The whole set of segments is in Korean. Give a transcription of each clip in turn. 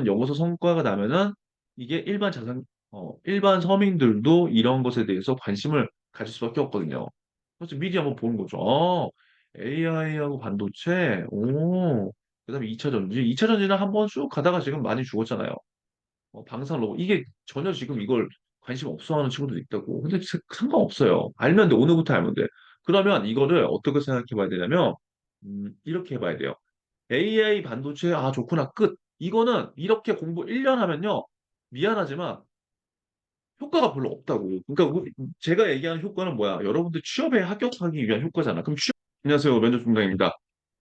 연구소 성과가 나면은 이게 일반 서민들도 이런 것에 대해서 관심을 가질 수밖에 없거든요. 그래서 미리 한번 보는 거죠. AI하고 반도체, 그다음에 2차 전지. 2차 전지는 한번 쭉 가다가 지금 많이 죽었잖아요. 방산 로봇. 이게 전혀 지금 이걸 관심 없어 하는 친구들도 있다고. 근데 상관없어요. 알면 돼. 오늘부터 알면 돼. 그러면 이거를 어떻게 생각해 봐야 되냐면, 이렇게 해봐야 돼요. AI 반도체, 좋구나, 끝. 이거는 이렇게 공부 1년 하면요. 미안하지만 효과가 별로 없다고. 그러니까 제가 얘기하는 효과는 뭐야? 여러분들 취업에 합격하기 위한 효과잖아. 그럼 안녕하세요. 면접 중단입니다.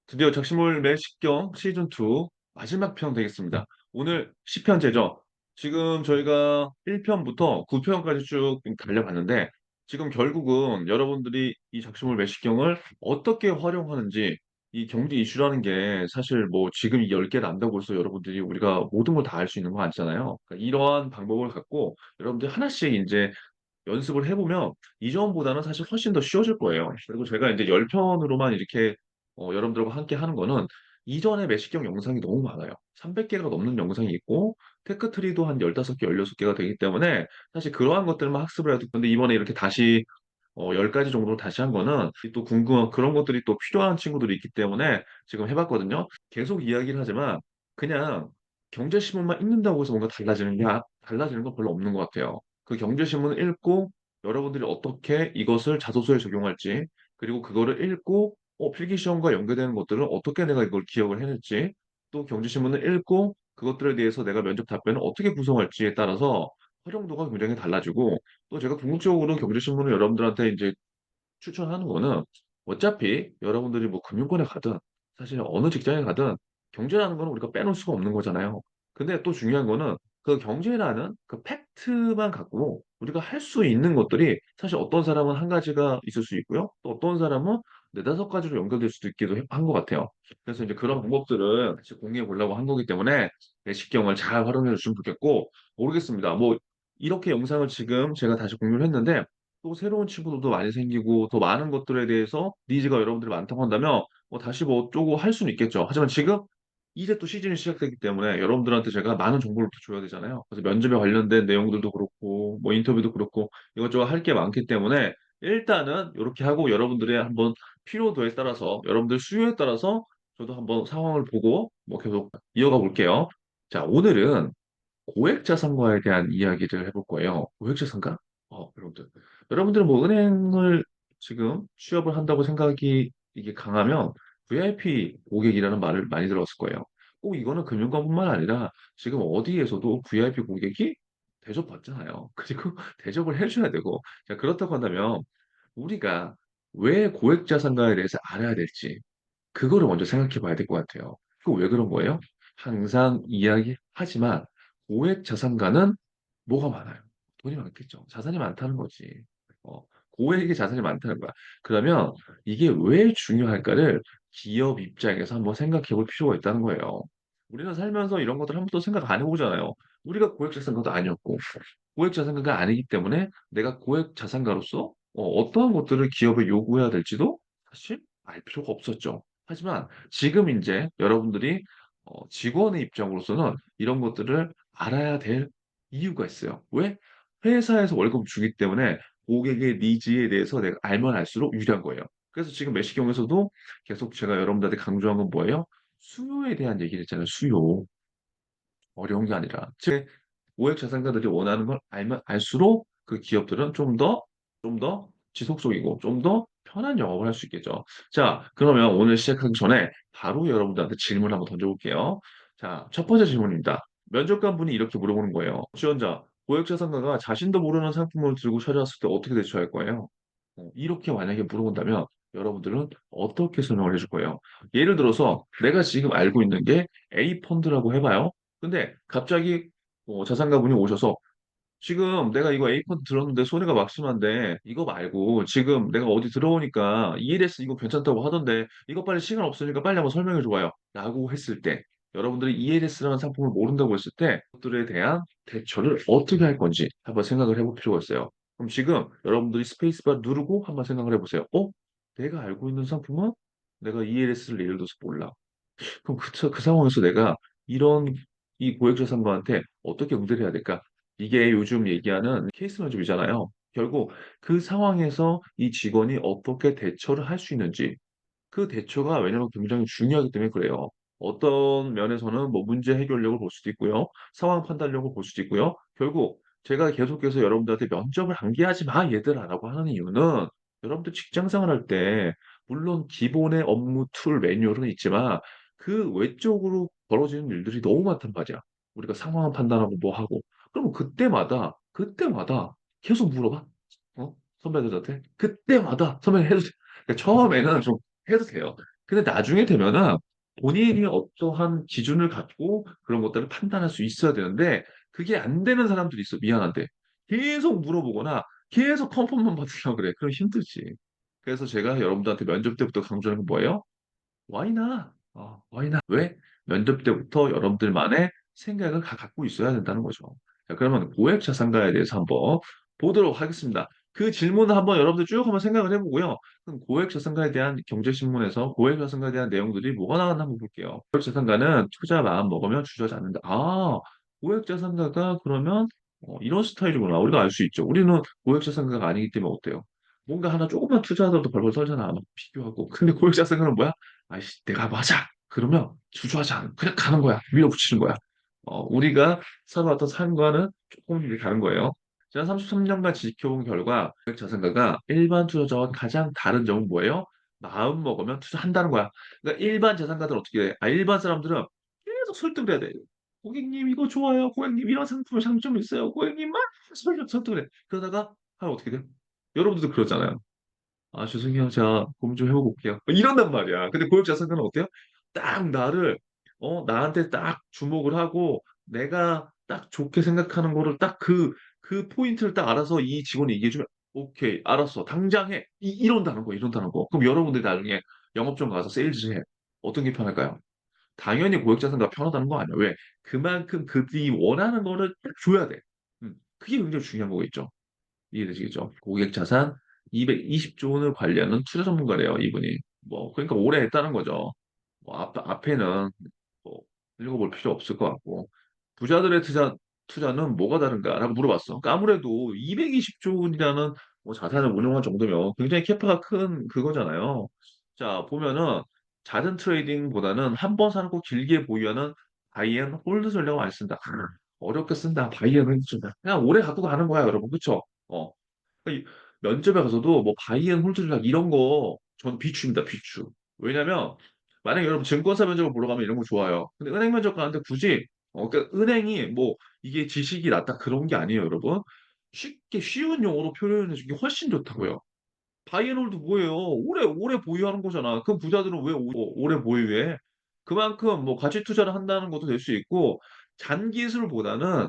드디어 작심을 매식경 시즌2 마지막 편 되겠습니다. 오늘 10편째죠. 지금 저희가 1편부터 9편까지 쭉 달려봤는데, 지금 결국은 여러분들이 이 작심을 매식경을 어떻게 활용하는지, 이 경제 이슈라는 게 사실 뭐 지금 이 10개 난다고 해서 여러분들이 우리가 모든 걸 다 알 수 있는 거 아니잖아요. 그러니까 이러한 방법을 갖고 여러분들이 하나씩 이제 연습을 해보면 이전보다는 사실 훨씬 더 쉬워질 거예요. 그리고 제가 이제 10편으로만 이렇게 여러분들과 함께 하는 거는 이전에 매식경 영상이 너무 많아요. 300개가 넘는 영상이 있고 테크트리도 한 15개, 16개가 되기 때문에 사실 그러한 것들만 학습을 해도. 근데 이번에 이렇게 다시 10가지 정도로 다시 한 거는 또 궁금한 그런 것들이 또 필요한 친구들이 있기 때문에 지금 해봤거든요. 계속 이야기를 하지만 그냥 경제신문만 읽는다고 해서 뭔가 달라지는 건 별로 없는 것 같아요. 그 경제신문을 읽고 여러분들이 어떻게 이것을 자소서에 적용할지, 그리고 그거를 읽고 필기시험과 연계되는 것들을 어떻게 내가 이걸 기억을 해낼지, 또 경제신문을 읽고 그것들에 대해서 내가 면접 답변을 어떻게 구성할지에 따라서 활용도가 굉장히 달라지고, 또 제가 궁극적으로 경제신문을 여러분들한테 이제 추천하는 거는 어차피 여러분들이 뭐 금융권에 가든 사실 어느 직장에 가든 경제라는 거는 우리가 빼놓을 수가 없는 거잖아요. 근데 또 중요한 거는 그 경제라는 그 팩트만 갖고 우리가 할 수 있는 것들이 사실 어떤 사람은 한 가지가 있을 수 있고요. 또 어떤 사람은 네다섯 가지로 연결될 수도 있기도 한 것 같아요. 그래서 이제 그런 방법들을 같이 공유해 보려고 한 거기 때문에 내시경을 잘 활용해 주시면 좋겠고, 모르겠습니다. 뭐 이렇게 영상을 지금 제가 다시 공유를 했는데 또 새로운 친구들도 많이 생기고 더 많은 것들에 대해서 니즈가 여러분들이 많다고 한다면 다시 뭐 어쩌고 할 수는 있겠죠. 하지만 지금 이제 또 시즌이 시작되기 때문에 여러분들한테 제가 많은 정보를 또 줘야 되잖아요. 그래서 면접에 관련된 내용들도 그렇고 뭐 인터뷰도 그렇고 이것저것 할 게 많기 때문에 일단은 이렇게 하고 여러분들의 한번 필요도에 따라서 여러분들 수요에 따라서 저도 한번 상황을 보고 뭐 계속 이어가 볼게요. 자, 오늘은 고액자산가에 대한 이야기를 해볼 거예요. 고액자산가? 여러분들은 뭐 은행을 지금 취업을 한다고 생각이 이게 강하면 VIP 고객이라는 말을 많이 들었을 거예요. 꼭 이거는 금융권뿐만 아니라 지금 어디에서도 VIP 고객이 대접받잖아요. 그리고 대접을 해줘야 되고. 자, 그렇다고 한다면 우리가 왜 고액자산가에 대해서 알아야 될지 그거를 먼저 생각해 봐야 될 것 같아요. 그거 왜 그런 거예요? 항상 이야기하지만 고액 자산가는 뭐가 많아요? 돈이 많겠죠. 자산이 많다는 거지. 고액의 자산이 많다는 거야. 그러면 이게 왜 중요할까를 기업 입장에서 한번 생각해 볼 필요가 있다는 거예요. 우리는 살면서 이런 것들 한 번도 생각 안 해보잖아요. 우리가 고액 자산가도 아니었고, 고액 자산가가 아니기 때문에 내가 고액 자산가로서 어떠한 것들을 기업에 요구해야 될지도 사실 알 필요가 없었죠. 하지만 지금 이제 여러분들이 직원의 입장으로서는 이런 것들을 알아야 될 이유가 있어요. 왜? 회사에서 월급 주기 때문에 고객의 니즈에 대해서 내가 알면 알수록 유리한 거예요. 그래서 지금 매시경에서도 계속 제가 여러분들한테 강조한 건 뭐예요? 수요에 대한 얘기를 했잖아요. 수요. 어려운 게 아니라. 즉, 고액 자산가들이 원하는 걸 알면 알수록 그 기업들은 좀 더 지속적이고 좀 더 편한 영업을 할 수 있겠죠. 자, 그러면 오늘 시작하기 전에 바로 여러분들한테 질문 한번 던져볼게요. 자, 첫 번째 질문입니다. 면접관 분이 이렇게 물어보는 거예요. 지원자, 고액 자산가가 자신도 모르는 상품을 들고 찾아왔을 때 어떻게 대처할 거예요? 이렇게 만약에 물어본다면 여러분들은 어떻게 설명을 해줄 거예요? 예를 들어서 내가 지금 알고 있는 게 A 펀드라고 해봐요. 근데 갑자기 자산가분이 오셔서 지금 내가 이거 A 펀드 들었는데 손해가 막심한데 이거 말고 지금 내가 어디 들어오니까 ELS 이거 괜찮다고 하던데 이거 빨리 시간 없으니까 빨리 한번 설명해 줘봐요. 라고 했을 때 여러분들이 ELS라는 상품을 모른다고 했을 때 그것들에 대한 대처를 어떻게 할 건지 한번 생각을 해볼 필요가 있어요. 그럼 지금 여러분들이 스페이스바 누르고 한번 생각을 해보세요. 내가 알고 있는 상품은 내가 ELS를 예를 들어서 몰라. 그럼 그 상황에서 내가 이런 이 고액자산가한테 어떻게 응대를 해야 될까? 이게 요즘 얘기하는 케이스 면접이잖아요. 결국 그 상황에서 이 직원이 어떻게 대처를 할 수 있는지 그 대처가 왜냐면 굉장히 중요하기 때문에 그래요. 어떤 면에서는 뭐 문제 해결력을 볼 수도 있고요. 상황 판단력을 볼 수도 있고요. 결국 제가 계속해서 여러분들한테 "면접을 암기하지 마 얘들아."라고 하는 이유는 여러분들 직장 생활할 때 물론 기본의 업무 툴 매뉴얼은 있지만 그 외적으로 벌어지는 일들이 너무 많단 말이야. 우리가 상황을 판단하고 뭐 하고. 그러면 그때마다 계속 물어봐. 선배들한테. 그때마다 선배님 해도 돼. 그러니까 처음에는 좀 해도 돼요. 근데 나중에 되면은 본인이 어떠한 기준을 갖고 그런 것들을 판단할 수 있어야 되는데 그게 안 되는 사람들이 있어, 미안한데. 계속 물어보거나 계속 컨펌만 받으려고 그래. 그럼 힘들지. 그래서 제가 여러분들한테 면접 때부터 강조하는 건 뭐예요? Why not? Why not? 왜? 면접 때부터 여러분들만의 생각을 다 갖고 있어야 된다는 거죠. 자, 그러면 고액 자산가에 대해서 한번 보도록 하겠습니다. 그 질문을 한번 여러분들 쭉 한번 생각을 해보고요. 그럼 고액 자산가에 대한 경제신문에서 고액 자산가에 대한 내용들이 뭐가 나왔나 한번 볼게요. 고액 자산가는 투자 마음 먹으면 주저하지 않는다. 고액 자산가가 그러면 이런 스타일이구나. 우리가 알 수 있죠. 우리는 고액 자산가가 아니기 때문에 어때요? 뭔가 하나 조금만 투자하더라도 벌벌 떨잖아. 막 비교하고. 근데 고액 자산가는 뭐야? 아이씨, 내가 맞아. 그러면 주저하지 않아. 그냥 가는 거야. 밀어붙이는 거야. 우리가 살아왔던 삶과는 조금 이게 다른 거예요. 지난 33년간 지켜본 결과 고액 자산가가 일반 투자자와 가장 다른 점은 뭐예요? 마음 먹으면 투자한다는 거야. 그러니까 일반 자산가들은 어떻게 해? 일반 사람들은 계속 설득을 해야 돼. 고객님 이거 좋아요. 고객님 이런 상품의 장점이 있어요. 고객님 막 설득을 해. 그러다가 하면 어떻게 돼? 여러분들도 그러잖아요. 죄송해요. 제가 고민 좀 해보고 올게요. 이런단 말이야. 근데 고액자산가는 어때요? 딱 나를, 나한테 딱 주목을 하고, 내가 딱 좋게 생각하는 거를 딱 그 포인트를 딱 알아서 이 직원이 얘기해주면, 오케이, 알았어. 당장 해. 이런다는 거, 이런다는 거. 그럼 여러분들이 나중에 영업점 가서 세일즈 해. 어떤 게 편할까요? 당연히 고액자산가 편하다는 거 아니야. 왜? 그만큼 그들이 원하는 거를 딱 줘야 돼. 그게 굉장히 중요한 거겠죠. 이해되시겠죠? 고객 자산 220조 원을 관리하는 투자 전문가래요, 이분이. 뭐, 그러니까 오래 했다는 거죠. 뭐, 앞에는 뭐, 읽어볼 필요 없을 것 같고. 부자들의 투자는 뭐가 다른가라고 물어봤어. 그러니까 아무래도 220조 원이라는 뭐 자산을 운용한 정도면 굉장히 캐파가 큰 그거잖아요. 자, 보면은 잦은 트레이딩보다는 한 번 사놓고 길게 보유하는 바이 앤 홀드 전략을 많이 쓴다. 어렵게 쓴다. 바이 앤 홀드 전략. 그냥 오래 갖고 가는 거야, 여러분. 그쵸? 이 면접에 가서도 뭐 바이 앤 홀드 전략 이런 거 전 비추입니다, 비추. 왜냐면 만약에 여러분 증권사 면접을 보러 가면 이런 거 좋아요. 근데 은행 면접 가는데 굳이 그러니까 은행이 뭐 이게 지식이 낮다 그런 게 아니에요, 여러분. 쉽게 쉬운 용어로 표현해 주기 훨씬 좋다고요. 바이앤홀드 뭐예요? 오래 오래 보유하는 거잖아. 그럼 부자들은 왜 오래 보유해? 그만큼 뭐 가치 투자를 한다는 것도 될 수 있고 잔기술보다는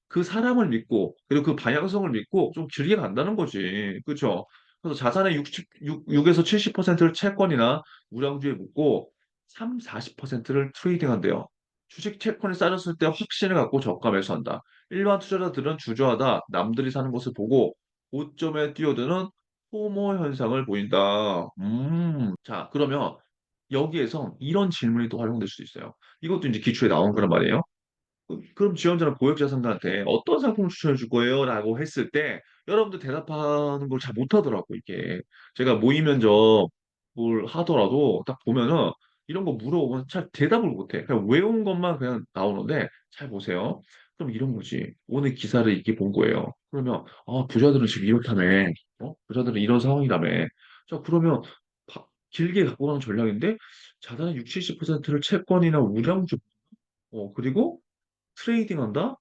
그 사람을 믿고 그리고 그 방향성을 믿고 좀 길게 간다는 거지. 그렇죠? 그래서 자산의 6에서 70%를 채권이나 우량주에 묻고 3, 40%를 트레이딩한대요. 주식 채권이 싸졌을 때 확신을 갖고 저가 매수한다. 일반 투자자들은 주저하다 남들이 사는 것을 보고 고점에 뛰어드는 포모 현상을 보인다. 자, 그러면 여기에서 이런 질문이 또 활용될 수도 있어요. 이것도 이제 기초에 나온 거란 말이에요. 그럼 지원자는 고액자산가한테 어떤 상품을 추천해 줄 거예요? 라고 했을 때 여러분들 대답하는 걸 잘 못하더라고, 이게. 제가 모의 면접을 하더라도 딱 보면은 이런 거 물어보면 잘 대답을 못해. 그냥 외운 것만 그냥 나오는데 잘 보세요. 그럼 이런 거지. 오늘 기사를 이렇게 본 거예요. 그러면 부자들은 지금 이렇다며. 부자들은 이런 상황이라며. 자, 그러면 길게 갖고 가는 전략인데 자산의 6, 70%를 채권이나 우량주 그리고 트레이딩한다?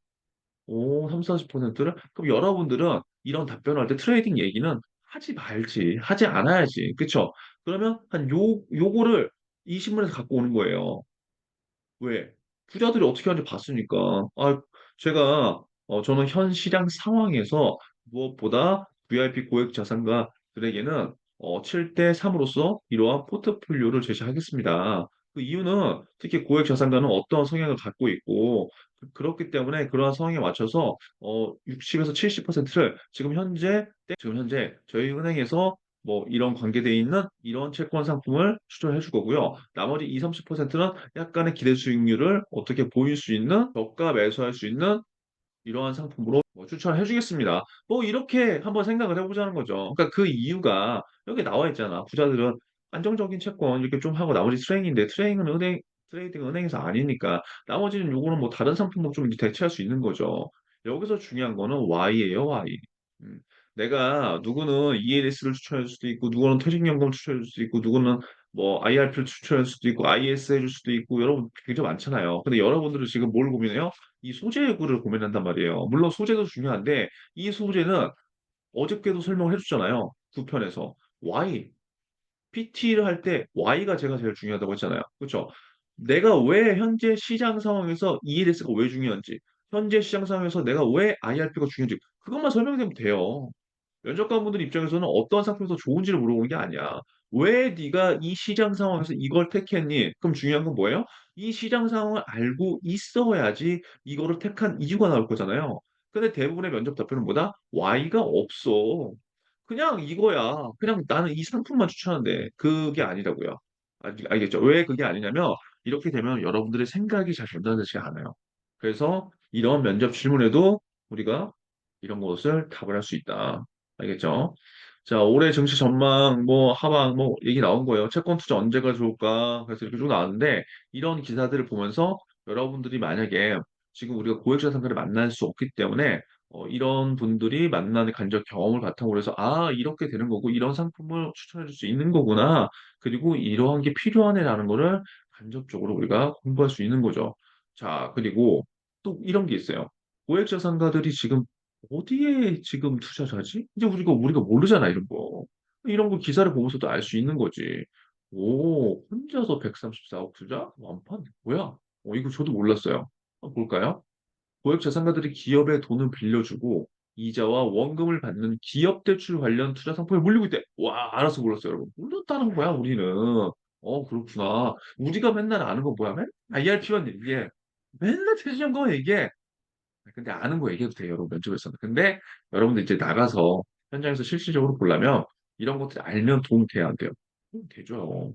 3, 40%를? 그럼 여러분들은 이런 답변을 할 때 트레이딩 얘기는 하지 말지, 하지 않아야지. 그쵸? 그러면 요거를 이 신문에서 갖고 오는 거예요. 왜? 부자들이 어떻게 하는지 봤으니까. 저는 현 시장 상황에서 무엇보다 VIP 고액 자산가들에게는 7대 3으로서 이러한 포트폴리오를 제시하겠습니다. 그 이유는 특히 고액 자산가는 어떠한 성향을 갖고 있고 그렇기 때문에 그러한 성향에 맞춰서 60에서 70%를 지금 현재 저희 은행에서 뭐 이런 관계되어 있는 이런 채권 상품을 추천해 줄 거고요. 나머지 2, 30%는 약간의 기대 수익률을 어떻게 보일 수 있는 저가 매수할 수 있는 이러한 상품으로 뭐 추천해 주겠습니다. 뭐 이렇게 한번 생각을 해보자는 거죠. 그러니까 그 이유가 여기 나와 있잖아. 부자들은 안정적인 채권 이렇게 좀 하고 나머지 트레이딩인데 트레이딩은 은행에서 아니니까 나머지는 요거는 뭐 다른 상품으로 좀 대체할 수 있는 거죠. 여기서 중요한 거는 Y예요, Y. 음, 내가 누구는 ELS를 추천해 줄 수도 있고 누구는 퇴직연금 추천해 줄 수도 있고 누구는 뭐 IRP를 추천해 줄 수도 있고 IS 해줄 수도 있고 여러분 굉장히 많잖아요. 근데 여러분들은 지금 뭘 고민해요? 이 소재구를 고민한단 말이에요. 물론 소재도 중요한데 이 소재는 어저께도 설명을 해줬잖아요. 9편에서 Y, PT를 할 때 Y가 제가 제일 중요하다고 했잖아요. 그렇죠? 내가 왜 현재 시장 상황에서 ELS가 왜 중요한지, 현재 시장 상황에서 내가 왜 IRP가 중요한지 그것만 설명되면 돼요. 면접관분들 입장에서는 어떤 상품이 더 좋은지를 물어보는 게 아니야. 왜 네가 이 시장 상황에서 이걸 택했니? 그럼 중요한 건 뭐예요? 이 시장 상황을 알고 있어야지 이거를 택한 이유가 나올 거잖아요. 근데 대부분의 면접 답변은 뭐다? Y가 없어. 그냥 이거야. 그냥 나는 이 상품만 추천하는데 그게 아니라고요. 알겠죠? 왜 그게 아니냐면 이렇게 되면 여러분들의 생각이 잘 전달되지 않아요. 그래서 이런 면접 질문에도 우리가 이런 것을 답을 할 수 있다. 알겠죠? 자, 올해 증시 전망, 뭐, 하방, 뭐, 얘기 나온 거예요. 채권 투자 언제가 좋을까? 그래서 이렇게 쭉 나왔는데, 이런 기사들을 보면서 여러분들이 만약에 지금 우리가 고액자 상가를 만날 수 없기 때문에, 이런 분들이 만나는 간접 경험을 바탕으로 해서, 아, 이렇게 되는 거고, 이런 상품을 추천해 줄 수 있는 거구나. 그리고 이러한 게 필요하네라는 거를 간접적으로 우리가 공부할 수 있는 거죠. 자, 그리고 또 이런 게 있어요. 고액자산가들이 지금 어디에 지금 투자자지? 이제 우리가 모르잖아, 이런 거. 이런 거 기사를 보면서도 알 수 있는 거지. 오, 혼자서 134억 투자? 완판? 뭐야? 이거 저도 몰랐어요. 한번 볼까요? 고액자산가들이 기업에 돈을 빌려주고 이자와 원금을 받는 기업 대출 관련 투자 상품에 몰리고 있대. 와, 알아서 몰랐어요, 여러분. 몰랐다는 거야, 우리는. 그렇구나. 우리가 맨날 아는 거 뭐야? 맨날 IRP만 얘기해. 맨날 퇴직한 거 얘기해. 근데 아는 거 얘기해도 돼요, 여러분, 면접에서는. 근데 여러분들 이제 나가서 현장에서 실질적으로 보려면 이런 것들 알면 도움 돼야 안 돼요? 되죠.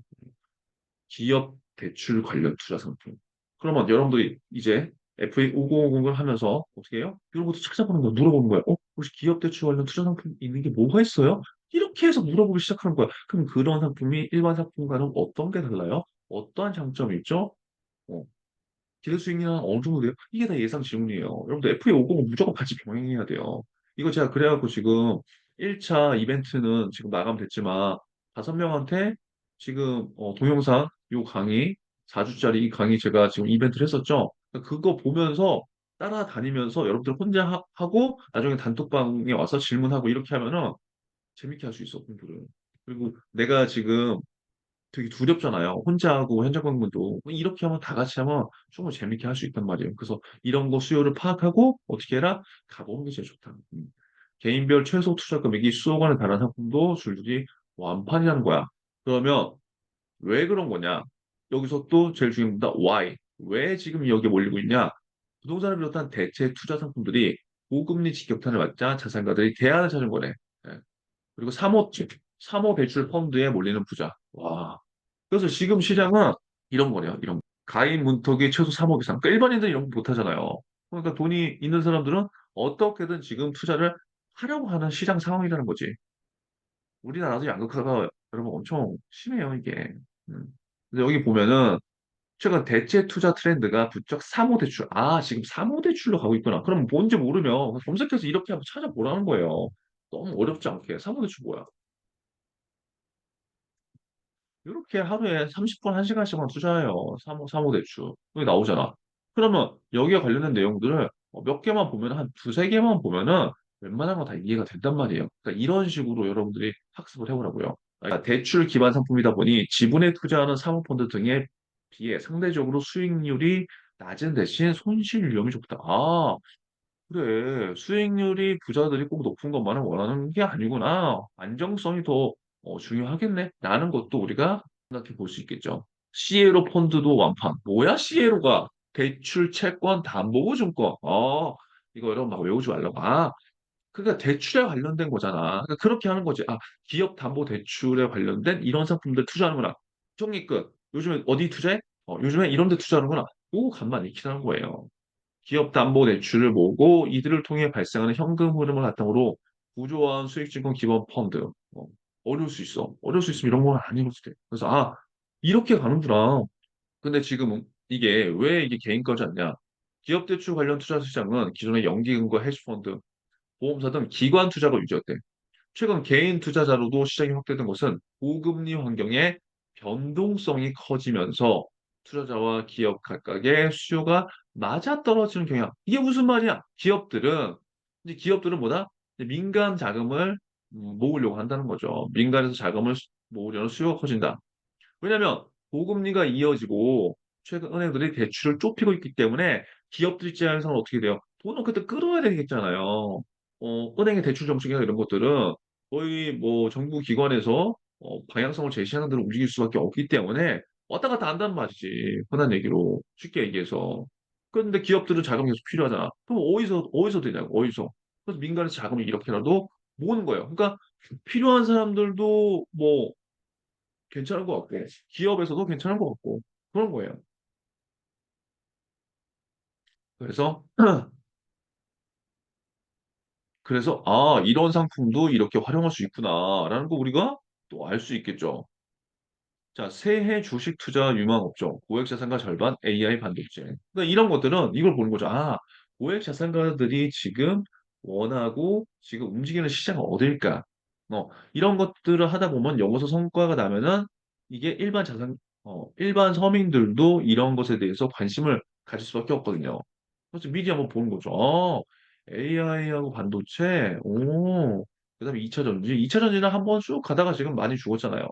기업 대출 관련 투자 상품. 그러면 여러분들이 이제 FA5050을 하면서 어떻게 해요? 이런 것도 찾아보는 거야, 물어보는 거야. 혹시 기업 대출 관련 투자 상품 있는 게 뭐가 있어요? 이렇게 해서 물어보기 시작하는 거야. 그럼 그런 상품이 일반 상품과는 어떤 게 달라요? 어떠한 장점이 있죠? 어, 기대 수익률 어느 정도 돼요? 이게 다 예상 질문이에요. 여러분들 FA50은 무조건 같이 병행해야 돼요. 이거 제가 그래갖고 지금 1차 이벤트는 지금 마감됐지만 5명한테 지금 동영상 요 강의 4주짜리 이 강의 제가 지금 이벤트를 했었죠. 그거 보면서 따라다니면서 여러분들 혼자 하고 나중에 단톡방에 와서 질문하고 이렇게 하면은 재밌게 할 수 있어, 공부를. 그리고 내가 지금 되게 두렵잖아요. 혼자 하고 현장 방문도 이렇게 하면 다 같이 하면 충분히 재밌게 할 수 있단 말이에요. 그래서 이런 거 수요를 파악하고 어떻게 해라? 가보는 게 제일 좋다. 개인별 최소 투자 금액이 수억 원에 달하는 상품도 줄줄이 완판이라는 거야. 그러면 왜 그런 거냐? 여기서 또 제일 중요한 겁니다. Why? 왜 지금 여기에 몰리고 있냐? 부동산을 비롯한 대체 투자 상품들이 고금리 직격탄을 맞자 자산가들이 대안을 찾은 거네. 예. 그리고 3호 대출 펀드에 몰리는 부자. 와. 그래서 지금 시장은 이런 거네요. 이런 거. 가입 문턱이 최소 3억 이상. 그러니까 일반인들은 이런 거 못하잖아요. 그러니까 돈이 있는 사람들은 어떻게든 지금 투자를 하려고 하는 시장 상황이라는 거지. 우리나라도 양극화가 여러분 엄청 심해요, 이게. 음. 근데 여기 보면은 최근 대체 투자 트렌드가 부쩍 3호 대출. 아, 지금 3호 대출로 가고 있구나. 그럼 뭔지 모르면 검색해서 이렇게 한번 찾아보라는 거예요. 너무 어렵지 않게. 3호 대출 뭐야? 이렇게 하루에 30분, 1시간씩만 투자해요. 사모 대출. 여기 나오잖아. 그러면 여기에 관련된 내용들을 몇 개만 보면 한 두세 개만 보면은 웬만한 거 다 이해가 된단 말이에요. 그러니까 이런 식으로 여러분들이 학습을 해보라고요. 그러니까 대출 기반 상품이다 보니 지분에 투자하는 사모펀드 등에 비해 상대적으로 수익률이 낮은 대신 손실 위험이 적다. 아, 그래. 수익률이 부자들이 꼭 높은 것만을 원하는 게 아니구나. 안정성이 더 중요하겠네. 라는 것도 우리가 생각해 볼 수 있겠죠. 시에로 펀드도 완판. 뭐야, 시에로가? 대출, 채권, 담보보증권. 이거 여러분 막 외우지 말라고. 아, 그러니까 대출에 관련된 거잖아. 그러니까 그렇게 하는 거지. 아, 기업 담보 대출에 관련된 이런 상품들 투자하는구나. 정리 끝. 요즘에 어디 투자해? 요즘에 이런 데 투자하는구나. 오, 간만 익히는 거예요. 기업 담보 대출을 모으고 이들을 통해 발생하는 현금 흐름을 바탕으로 구조화한 수익증권 기반 펀드. 어, 어려울 수 있어. 어려울 수 있으면 이런 건 아닐 수도 돼. 그래서 아, 이렇게 가는구나. 근데 지금은 이게 왜 이게 개인 거지 않냐? 기업 대출 관련 투자 시장은 기존의 연기금과 헤지펀드, 보험사 등 기관 투자가 유지였대. 최근 개인 투자자로도 시장이 확대된 것은 고금리 환경의 변동성이 커지면서 투자자와 기업 각각의 수요가 맞아떨어지는 경향. 이게 무슨 말이야? 기업들은 뭐다? 이제 민간 자금을 모으려고 한다는 거죠. 민간에서 자금을 모으려는 수요가 커진다. 왜냐하면 고금리가 이어지고 최근 은행들이 대출을 좁히고 있기 때문에 기업들 입장에서는 어떻게 돼요? 돈을 그때 끌어야 되겠잖아요. 은행의 대출 정책이나 이런 것들은 거의 뭐 정부 기관에서 방향성을 제시하는 대로 움직일 수밖에 없기 때문에 왔다 갔다 한다는 말이지. 흔한 얘기로 쉽게 얘기해서. 그런데 기업들은 자금이 계속 필요하잖아. 그럼 어디서 되냐고, 어디서. 그래서 민간에서 자금을 이렇게라도 모으는 거예요. 그러니까 필요한 사람들도 뭐 괜찮은 것 같고 기업에서도 괜찮은 것 같고 그런 거예요. 그래서 아 이런 상품도 이렇게 활용할 수 있구나라는 거 우리가 또 알 수 있겠죠. 자, 새해 주식 투자 유망 업종, 고액 자산가 절반, AI 반도체. 그러니까 이런 것들은 이걸 보는 거죠. 아, 고액 자산가들이 지금 원하고 지금 움직이는 시장은 어딜까? 이런 것들을 하다 보면 여기서 성과가 나면은 이게 일반 서민들도 이런 것에 대해서 관심을 가질 수밖에 없거든요. 그래서 미리 한번 보는 거죠. AI하고 반도체, 그다음에 2차 전지. 2차 전지는 한번 쭉 가다가 지금 많이 죽었잖아요.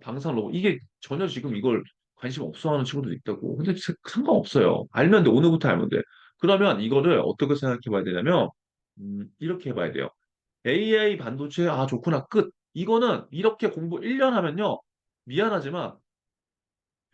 방사능 로봇. 이게 전혀 지금 이걸 관심 없어 하는 친구들도 있다고. 근데 상관없어요. 알면 돼. 오늘부터 알면 돼. 그러면 이거를 어떻게 생각해 봐야 되냐면, 이렇게 해봐야 돼요. AI 반도체, 아, 좋구나. 끝. 이거는 이렇게 공부 1년 하면요. 미안하지만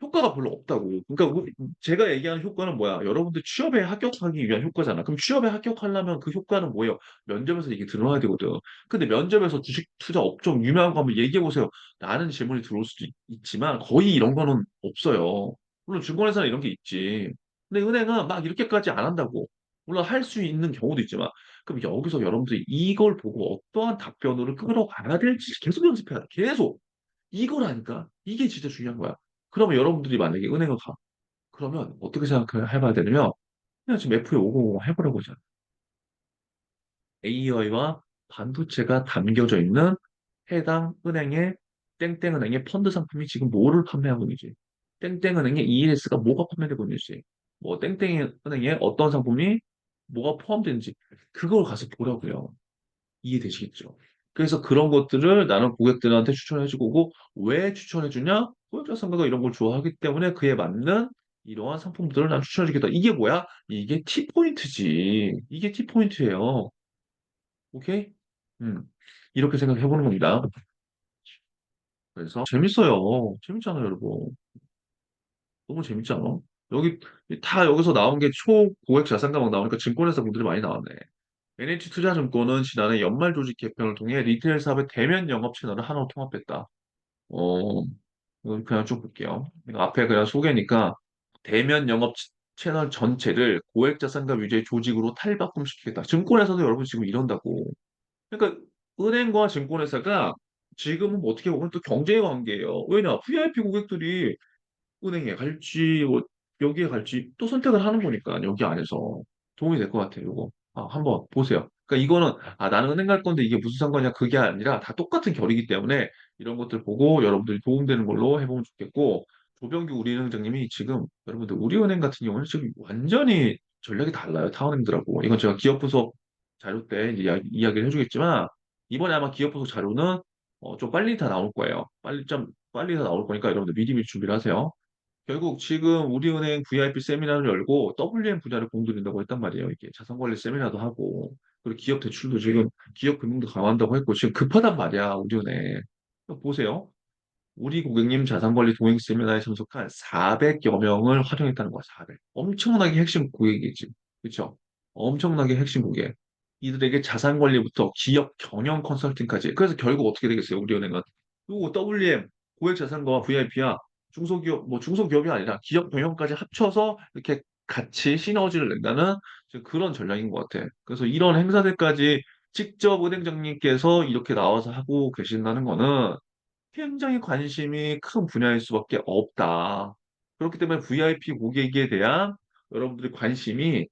효과가 별로 없다고. 그러니까 제가 얘기하는 효과는 뭐야? 여러분들 취업에 합격하기 위한 효과잖아. 그럼 취업에 합격하려면 그 효과는 뭐예요? 면접에서 이게 드러나야 되거든. 근데 면접에서 주식 투자 업종 유명한 거 한번 얘기해 보세요. 라는 질문이 들어올 수도 있지만 거의 이런 거는 없어요. 물론 증권회사는 이런 게 있지. 근데 은행은 막 이렇게까지 안 한다고. 물론 할 수 있는 경우도 있지만 그럼 여기서 여러분들이 이걸 보고 어떠한 답변으로 끌어가야 될지 계속 연습해야 돼. 계속. 이거라니까. 이게 진짜 중요한 거야. 그러면 여러분들이 만약에 은행을 가. 그러면 어떻게 생각을 해봐야 되냐면, 그냥 지금 FA500 해보라고 하잖아. AI와 반도체가 담겨져 있는 해당 은행의 땡땡은행의 펀드 상품이 지금 뭐를 판매하고 있는지, 땡땡은행의 ENS가 뭐가 판매되고 있는지, 뭐 땡땡은행의 어떤 상품이 뭐가 포함되는지, 그걸 가서 보라고요. 이해되시겠죠? 그래서 그런 것들을 나는 고객들한테 추천해주고 왜 추천해주냐? 고객자 상가가 이런 걸 좋아하기 때문에 그에 맞는 이러한 상품들을 난 추천해주겠다. 이게 뭐야? 이게 T포인트지. 이게 T포인트예요. 오케이? 음. 이렇게 생각해 보는 겁니다. 그래서 재밌어요. 재밌잖아요, 여러분. 너무 재밌지 않아? 여기 다 여기서 나온 게 초고액 자산가 막 나오니까 증권회사 분들이 많이 나왔네. NH투자증권은 지난해 연말 조직 개편을 통해 리테일 사업의 대면 영업 채널을 하나로 통합했다. 어, 이건 그냥 쭉 볼게요. 이거 앞에 그냥 소개니까 대면 영업 채널 전체를 고액자산가 위주의 조직으로 탈바꿈시키겠다. 증권회사도 여러분 지금 이런다고. 그러니까 은행과 증권회사가 지금은 뭐 어떻게 보면 또 경쟁의 관계예요. 왜냐? VIP 고객들이 은행에 갈지 뭐 여기에 갈지 또 선택을 하는 거니까 여기 안에서 도움이 될 것 같아요. 이거 한번 보세요. 그러니까 이거는 나는 은행 갈 건데 이게 무슨 상관이야 그게 아니라 다 똑같은 결이기 때문에 이런 것들 보고 여러분들이 도움되는 걸로 해보면 좋겠고 조병규 우리은행장님이 지금 여러분들 우리은행 같은 경우는 지금 완전히 전략이 달라요. 타원행들하고 이건 제가 기업 분석 자료 때 이제 이야기를 해주겠지만 이번에 아마 기업 분석 자료는 좀 빨리 다 나올 거예요. 빨리 다 나올 거니까 여러분들 미리미리 준비를 하세요. 결국 지금 우리은행 VIP 세미나를 열고 WM 분야를 공들인다고 했단 말이에요. 이게 자산관리 세미나도 하고 그리고 기업 대출도 지금 기업 금융도 강화한다고 했고 지금 급하단 말이야 우리은행. 보세요. 우리 고객님 자산관리 동행 세미나에 참석한 400여 명을 활용했다는 거야. 400. 엄청나게 핵심 고객이지. 그렇죠? 엄청나게 핵심 고객. 이들에게 자산 관리부터 기업 경영 컨설팅까지. 그래서 결국 어떻게 되겠어요? 우리 은행은. 그리고 WM, 고액 자산가와 VIP야. 중소기업, 뭐 중소기업이 아니라 기업 경영까지 합쳐서 이렇게 같이 시너지를 낸다는 지금 그런 전략인 것 같아. 그래서 이런 행사들까지 직접 은행장님께서 이렇게 나와서 하고 계신다는 거는 굉장히 관심이 큰 분야일 수밖에 없다. 그렇기 때문에 VIP 고객에 대한 여러분들의 관심이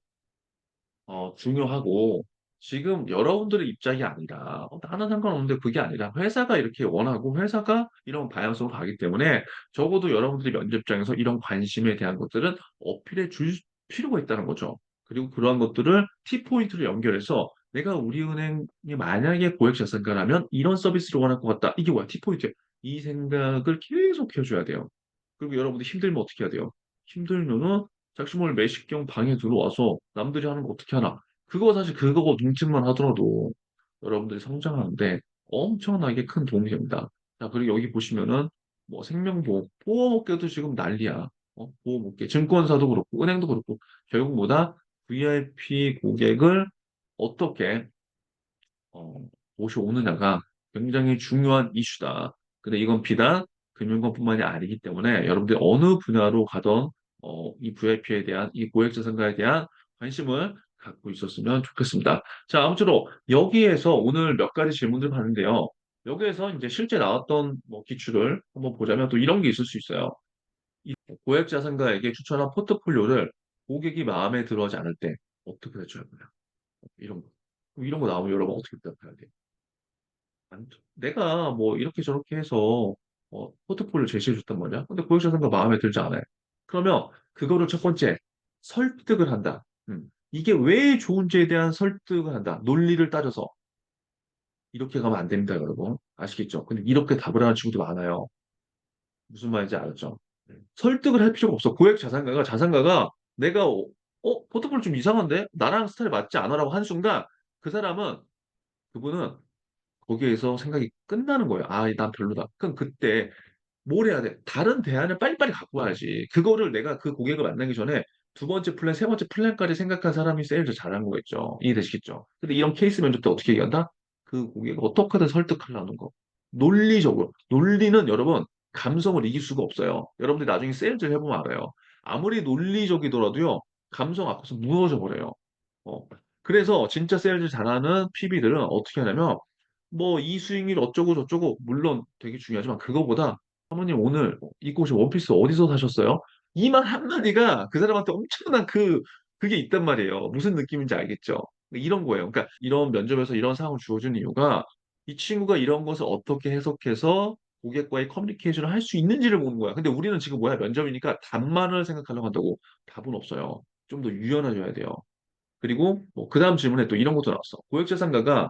중요하고 지금 여러분들의 입장이 아니라 나는 상관없는데 그게 아니라 회사가 이렇게 원하고 회사가 이런 방향성으로 가기 때문에 적어도 여러분들이 면접장에서 이런 관심에 대한 것들은 어필해 줄 필요가 있다는 거죠. 그리고 그러한 것들을 T포인트로 연결해서 내가 우리은행이 만약에 고액자산가라면 이런 서비스를 원할 것 같다. 이게 뭐야? T포인트. 이 생각을 계속 해줘야 돼요. 그리고 여러분들 힘들면 어떻게 해야 돼요? 힘들면은 작심을 매식경 방에 들어와서 남들이 하는 거 어떻게 하나? 그거 사실 그거 눈짓만 하더라도 여러분들이 성장하는데 엄청나게 큰 도움이 됩니다. 자, 그리고 여기 보시면은 뭐 생명보험, 보험업계도 지금 난리야. 보험업계, 증권사도 그렇고 은행도 그렇고 결국 뭐다? VIP 고객을 어떻게 어, 모셔오느냐가 굉장히 중요한 이슈다. 근데 이건 비단 금융권뿐만이 아니기 때문에 여러분들이 어느 분야로 가던 이 VIP에 대한 이 고액자산가에 대한 관심을 갖고 있었으면 좋겠습니다. 자, 아무쪼록 여기에서 오늘 몇 가지 질문들 봤는데요. 여기에서 이제 실제 나왔던 뭐 기출을 한번 보자면 또 이런 게 있을 수 있어요. 이 고액자산가에게 추천한 포트폴리오를 고객이 마음에 들어하지 않을 때 어떻게 대처할 거냐? 이런 거. 이런 거 나오면 여러분 어떻게 대답해야 돼요? 내가 뭐 이렇게 저렇게 해서 포트폴리오 제시해 줬단 말이야. 근데 고객자산가 마음에 들지 않아요. 그러면 그거를 첫 번째 설득을 한다. 이게 왜 좋은지에 대한 설득을 한다. 논리를 따져서 이렇게 가면 안 됩니다, 여러분. 아시겠죠? 근데 이렇게 답을 하는 친구도 많아요. 무슨 말인지 알았죠? 설득을 할 필요가 없어. 고액 자산가가 내가 포트폴리오 좀 이상한데 나랑 스타일 맞지 않아라고 한 순간 그 사람은 그분은 거기에서 생각이 끝나는 거예요. 아, 난 별로다. 그럼 그때 뭘 해야 돼? 다른 대안을 빨리빨리 갖고 와야지. 그거를 내가 그 고객을 만나기 전에 두 번째 플랜, 세 번째 플랜까지 생각한 사람이 세일즈 잘한 거겠죠. 이해되시겠죠? 근데 이런 케이스 면접 때 어떻게 얘기한다? 그 고객을 어떻게든 설득하려는 거. 논리적으로. 논리는 여러분, 감성을 이길 수가 없어요. 여러분들이 나중에 세일즈를 해보면 알아요. 아무리 논리적이더라도요, 감성 앞에서 무너져 버려요. 어. 그래서 진짜 세일즈 잘하는 PB들은 어떻게 하냐면, 뭐 이 수익률 어쩌고 저쩌고 물론 되게 중요하지만 그거보다 사모님 오늘 입고 오신 원피스 어디서 사셨어요? 이 말 한마디가 그 사람한테 엄청난 그게 있단 말이에요. 무슨 느낌인지 알겠죠? 이런 거예요. 그러니까 이런 면접에서 이런 상황을 주어준 이유가 이 친구가 이런 것을 어떻게 해석해서 고객과의 커뮤니케이션을 할 수 있는지를 보는 거야. 근데 우리는 지금 뭐야? 면접이니까 답만을 생각하려고 한다고 답은 없어요. 좀 더 유연해져야 돼요. 그리고 뭐 그다음 질문에 또 이런 것도 나왔어. 고액자산가가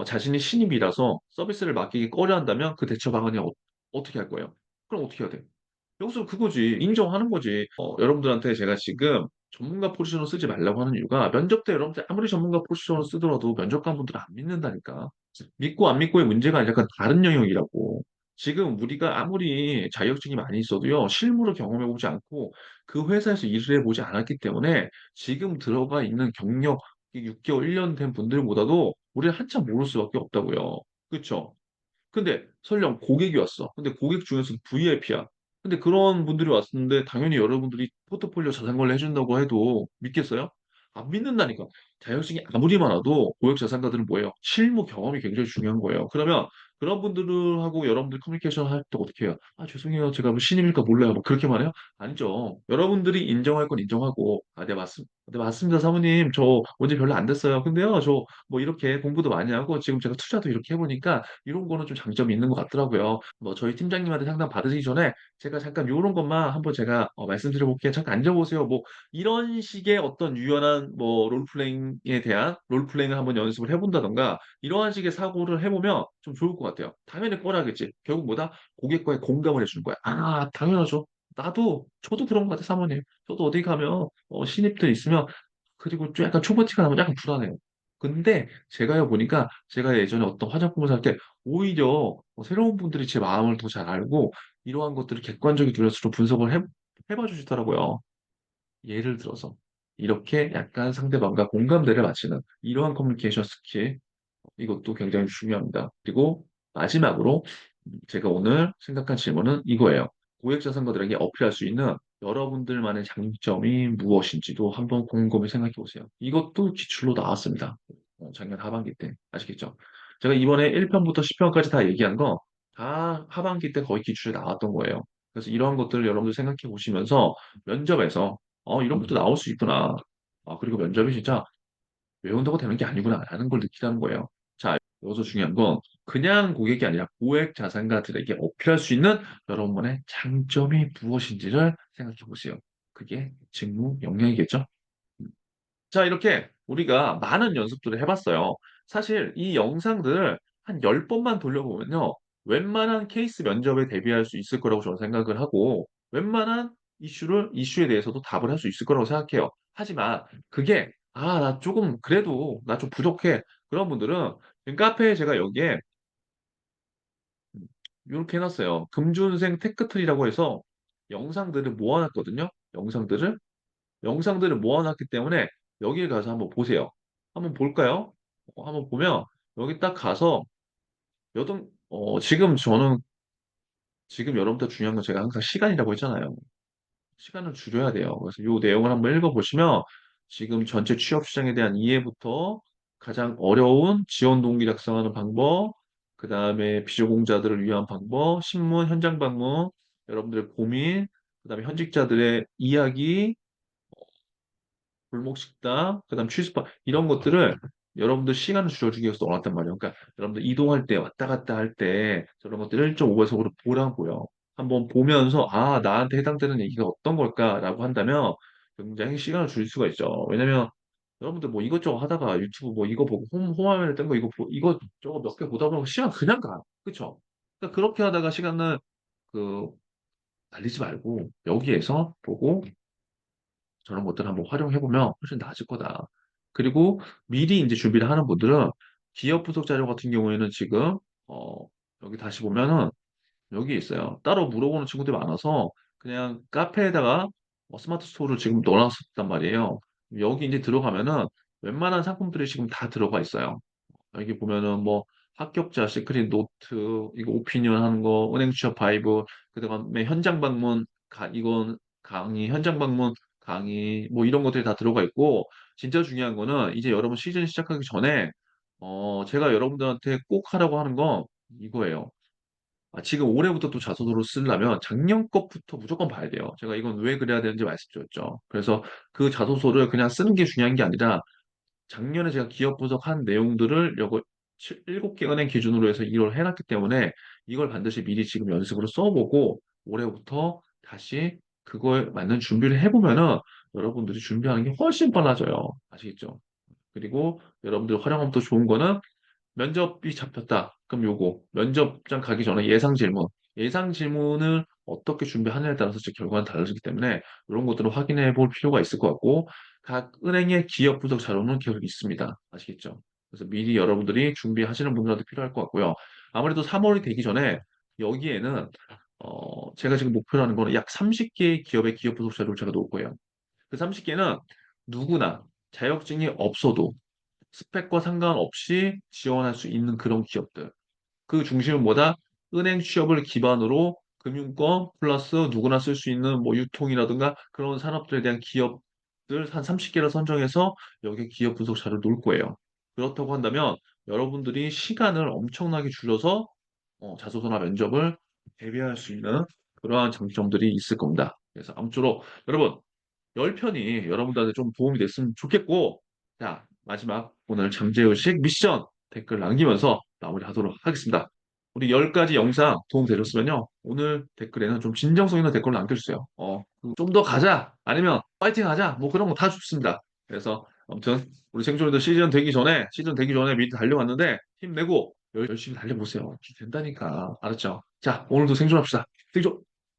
자신이 신입이라서 서비스를 맡기기 꺼려한다면 그 대처 방안이 어떻게 할 거예요? 그럼 어떻게 해야 돼? 여기서 그거지. 인정하는 거지. 여러분들한테 제가 지금 전문가 포지션을 쓰지 말라고 하는 이유가 면접 때 여러분들 아무리 전문가 포지션을 쓰더라도 면접관분들은 안 믿는다니까. 믿고 안 믿고의 문제가 아니라 약간 다른 영역이라고. 지금 우리가 아무리 자격증이 많이 있어도요, 실무를 경험해보지 않고 그 회사에서 일을 해보지 않았기 때문에 지금 들어가 있는 경력 6개월, 1년 된 분들보다도 우리는 한참 모를 수밖에 없다고요. 그렇죠? 근데 설령 고객이 왔어. 근데 고객 중에서 VIP야. 근데 그런 분들이 왔는데 당연히 여러분들이 포트폴리오 자산 관리 해준다고 해도 믿겠어요? 안 믿는다니까. 자격증이 아무리 많아도 고액 자산가들은 뭐예요? 실무 경험이 굉장히 중요한 거예요. 그러면 그런 분들하고 여러분들 커뮤니케이션 할 때 어떻게 해요? 아, 죄송해요. 제가 뭐 신입일까 몰라요. 뭐 그렇게만 해요? 아니죠. 여러분들이 인정할 건 인정하고, 아, 네, 맞습니다. 사모님. 저 언제 별로 안 됐어요. 근데요, 저 뭐 이렇게 공부도 많이 하고 지금 제가 투자도 이렇게 해보니까 이런 거는 좀 장점이 있는 것 같더라고요. 뭐 저희 팀장님한테 상담 받으시기 전에 제가 잠깐 이런 것만 한번 제가 말씀드려 볼게요. 잠깐 앉아보세요. 뭐 이런 식의 어떤 유연한 뭐 롤플레잉에 대한 롤플레잉을 한번 연습을 해본다던가 이러한 식의 사고를 해보면 좀 좋을 것 같아요. 당연히 뻔하겠지. 결국 뭐다? 고객과의 공감을 해주는 거야. 아, 당연하죠. 저도 그런 것 같아, 사모님. 저도 어디 가면 신입들 있으면 그리고 좀 약간 초보티가 나면 약간 불안해요. 근데 제가요 보니까 제가 예전에 어떤 화장품을 살 때 오히려 새로운 분들이 제 마음을 더 잘 알고 이러한 것들을 객관적인 뚜렷으로 분석을 해봐 주시더라고요. 예를 들어서. 이렇게 약간 상대방과 공감대를 맞추는 이러한 커뮤니케이션 스킬, 이것도 굉장히 중요합니다. 그리고 마지막으로 제가 오늘 생각한 질문은 이거예요. 고액자산가들에게 어필할 수 있는 여러분들만의 장점이 무엇인지도 한번 곰곰이 생각해 보세요. 이것도 기출로 나왔습니다. 작년 하반기 때. 아시겠죠? 제가 이번에 1편부터 10편까지 다 얘기한 거 다 하반기 때 거의 기출에 나왔던 거예요. 그래서 이러한 것들을 여러분들 생각해 보시면서 면접에서 이런 것도 나올 수 있구나. 그리고 면접이 진짜 외운다고 되는 게 아니구나라는 걸 느끼라는 거예요. 자, 여기서 중요한 건 그냥 고객이 아니라 고액 자산가들에게 어필할 수 있는 여러분의 장점이 무엇인지를 생각해 보세요. 그게 직무 역량이겠죠? 자, 이렇게 우리가 많은 연습들을 해봤어요. 사실 이 영상들을 한 10번만 돌려보면요. 웬만한 케이스 면접에 대비할 수 있을 거라고 저는 생각을 하고, 웬만한 이슈에 대해서도 답을 할 수 있을 거라고 생각해요. 하지만 그게, 나 조금, 그래도 나 좀 부족해. 그런 분들은 지금 카페에 제가 여기에 이렇게 해놨어요. 금준생 테크트리라고 해서 영상들을 모아놨거든요. 영상들을 모아놨기 때문에 여기에 가서 한번 보세요. 한번 볼까요? 한번 보면 여기 딱 가서 지금 여러분들 중요한 건 제가 항상 시간이라고 했잖아요. 시간을 줄여야 돼요. 그래서 이 내용을 한번 읽어보시면 지금 전체 취업 시장에 대한 이해부터 가장 어려운 지원 동기 작성하는 방법, 그 다음에 비전공자들을 위한 방법, 신문 현장 방문, 여러분들의 고민, 그 다음에 현직자들의 이야기, 골목식당, 그다음 취스파 이런 것들을 여러분들 시간을 줄여주기 위해서 넣어놨단 말이에요. 그러니까 여러분들 이동할 때 왔다 갔다 할 때 저런 것들 1.5배속으로 보라고요. 한번 보면서 나한테 해당되는 얘기가 어떤 걸까라고 한다면 굉장히 시간을 줄일 수가 있죠. 왜냐면 여러분들 뭐 이것저것 하다가 유튜브 뭐 이거 보고 홈화면에 뜬 거 이거 저거 몇 개 보다 보면 시간 그냥 가. 그쵸? 그러니까 그렇게 하다가 시간을 그 날리지 말고 여기에서 보고 저런 것들 한번 활용해 보면 훨씬 나아질 거다. 그리고 미리 이제 준비를 하는 분들은 기업 분석 자료 같은 경우에는 지금 어, 여기 다시 보면은 여기 있어요. 따로 물어보는 친구들이 많아서 그냥 카페에다가 스마트 스토어를 지금 넣어놨단 말이에요. 여기 이제 들어가면은 웬만한 상품들이 지금 다 들어가 있어요. 여기 보면은 뭐 합격자 시크릿 노트, 이거 오피니언 하는 거, 은행 취업 바이브, 그다음에 현장 방문, 이건 강의, 현장 방문 강의, 뭐 이런 것들이 다 들어가 있고, 진짜 중요한 거는 이제 여러분 시즌 시작하기 전에, 제가 여러분들한테 꼭 하라고 하는 건 이거예요. 지금 올해부터 또 자소서를 쓰려면 작년 것부터 무조건 봐야 돼요. 제가 이건 왜 그래야 되는지 말씀드렸죠. 그래서 그 자소서를 그냥 쓰는 게 중요한 게 아니라 작년에 제가 기업 분석한 내용들을 요거 7개 은행 기준으로 해서 이걸 해놨기 때문에 이걸 반드시 미리 지금 연습으로 써보고 올해부터 다시 그거에 맞는 준비를 해보면은 여러분들이 준비하는 게 훨씬 빨라져요. 아시겠죠? 그리고 여러분들 활용하면 또 좋은 거는 면접이 잡혔다. 그럼 요거 면접장 가기 전에 예상 질문을 어떻게 준비하느냐에 따라서 제 결과는 달라지기 때문에 이런 것들을 확인해 볼 필요가 있을 것 같고 각 은행의 기업 분석 자료는 계속 있습니다. 아시겠죠? 그래서 미리 여러분들이 준비하시는 분들한테 필요할 것 같고요. 아무래도 3월이 되기 전에 여기에는 제가 지금 목표로 하는 거는 약 30개의 기업의 기업 분석 자료를 제가 놓을 거예요. 그 30개는 누구나 자격증이 없어도 스펙과 상관없이 지원할 수 있는 그런 기업들. 그 중심은 뭐다? 은행 취업을 기반으로 금융권 플러스 누구나 쓸 수 있는 뭐 유통이라든가 그런 산업들에 대한 기업들 한 30개를 선정해서 여기 기업 분석 자료를 놓을 거예요. 그렇다고 한다면 여러분들이 시간을 엄청나게 줄여서 자소서나 면접을 대비할 수 있는 그러한 장점들이 있을 겁니다. 그래서 아무쪼록 여러분 10편이 여러분들한테 좀 도움이 됐으면 좋겠고, 자, 마지막 오늘 잠재의식 미션 댓글 남기면서 마무리하도록 하겠습니다. 우리 10가지 영상 도움 되셨으면요. 오늘 댓글에는 좀 진정성 있는 댓글 남겨주세요. 좀 더 가자. 아니면 파이팅 하자. 뭐 그런 거 다 좋습니다. 그래서 아무튼 우리 생존이도 시즌 되기 전에 미리 달려왔는데 힘내고 열심히 달려보세요. 된다니까. 알았죠? 자, 오늘도 생존합시다. 생존!